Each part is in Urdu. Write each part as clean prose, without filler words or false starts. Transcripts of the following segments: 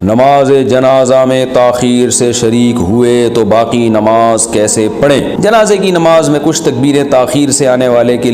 نماز جنازہ میں تاخیر سے شریک ہوئے تو باقی نماز کیسے پڑھیں؟ جنازے کی نماز میں کچھ تکبیریں تاخیر سے آنے والے کے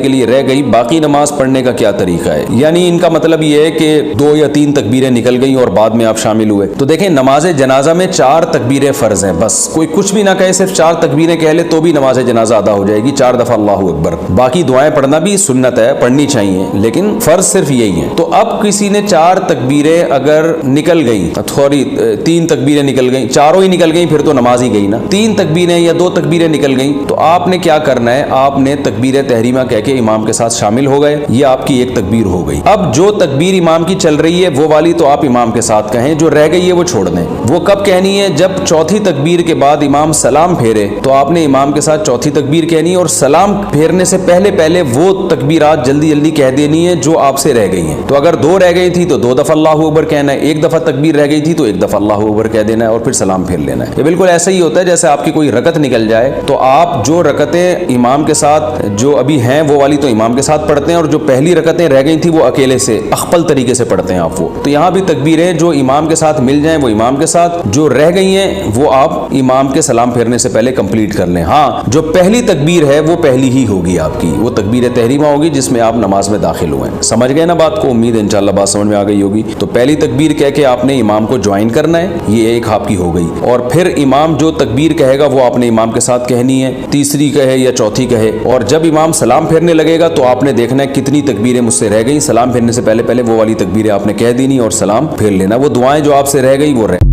لیے رہ گئی، باقی نماز پڑھنے کا کیا طریقہ ہے؟ یعنی ان کا مطلب یہ ہے کہ 2 یا 3 تکبیریں نکل گئیں اور بعد میں آپ شامل ہوئے۔ تو دیکھیں، نماز جنازہ میں 4 تکبیریں فرض ہیں، بس کوئی کچھ بھی نہ کہے، صرف 4 تکبیریں کہہ لے تو بھی نماز جنازہ ادا ہو جائے گی، 4 دفعہ اللہ اکبر۔ باقی دعائیں پڑھنا بھی سنت ہے، پڑھنی چاہیے، لیکن فرض صرف یہی ہے۔ تو اب کسی نے 4 تکبیریں اگر نکل گئیں، تھوڑی 3 تکبیریں نکل گئیں، چاروں ہی نکل گئیں، پھر تو نماز ہی گئی نا۔ 3 تکبیریں یا 2 تکبیریں نکل گئیں تو آپ نے کیا کرنا ہے؟ آپ نے تکبیر تحریمہ کہہ کے امام کے ساتھ شامل ہو گئے، یہ آپ کی ایک تکبیر ہو گئی۔ اب جو تکبیر امام کی چل رہی ہے وہ والی تو آپ امام کے ساتھ کہیں، جو رہ گئی ہے وہ چھوڑ دیں۔ وہ کب کہنی ہے؟ جب چوتھی تکبیر کے بعد امام سلام پھیرے تو آپ نے امام کے ساتھ چوتھی تکبیر کہنی ہے، اور سلام پھیرنے سے پہلے وہ تکبیرات جلدی کہہ دینی ہے جو آپ سے رہ گئی ہیں۔ تو اگر 2 رہ گئی تھی تو 2 دفعہ اللہ اکبر کہنا ہے، 1 دفعہ تکبیر رہ گئی تھی تو 1 دفعہ اللہ اکبر کہہ دینا ہے اور پھر سلام پھیر لینا ہے۔ یہ بالکل ایسا ہی ہوتا ہے جیسے آپ کی کوئی رکعت نکل جائے تو آپ جو رکعتیں امام کے ساتھ جو ابھی ہیں وہ والی تو امام کے ساتھ پڑھتے ہیں، اور جو پہلی رکعتیں رہ گئی تھیں وہ اکیلے سے اخپل طریقے سے پڑھتے ہیں آپ وہ۔ تو یہاں بھی تکبیریں جو امام کے ساتھ مل جائیں وہ امام کے ساتھ، جو رہ گئی ہیں وہ آپ امام کے سلام پھیرنے سے پہلے کمپلیٹ کر لیں۔ ہاں، جو پہلی تکبیر ہے وہ پہلی ہی ہوگی آپ کی، وہ تکبیر تحریمہ ہوگی جس میں آپ نماز میں داخل ہوئے ہیں۔ سمجھ گئے نا بات کو؟ امید ہے انشاءاللہ بات سمجھ میں آ گئی ہوگی۔ تو پہلی تکبیر کہہ کے آپ نے امام کو جوائن کرنا ہے، یہ ایک آپ کی ہو گئی، اور پھر امام جو تکبیر کہے گا وہ آپ نے امام کے ساتھ کہنی ہے، تیسری کہے یا چوتھی کہے، اور جب امام سلام پھیرنے لگے گا تو آپ نے دیکھنا ہے کتنی تکبیریں مجھ سے رہ گئیں، سلام پھیرنے سے پہلے وہ والی تکبیریں آپ نے کہہ دینی اور سلام پھیر لینا۔ وہ دعائیں جو آپ سے رہ گئی وہ رہ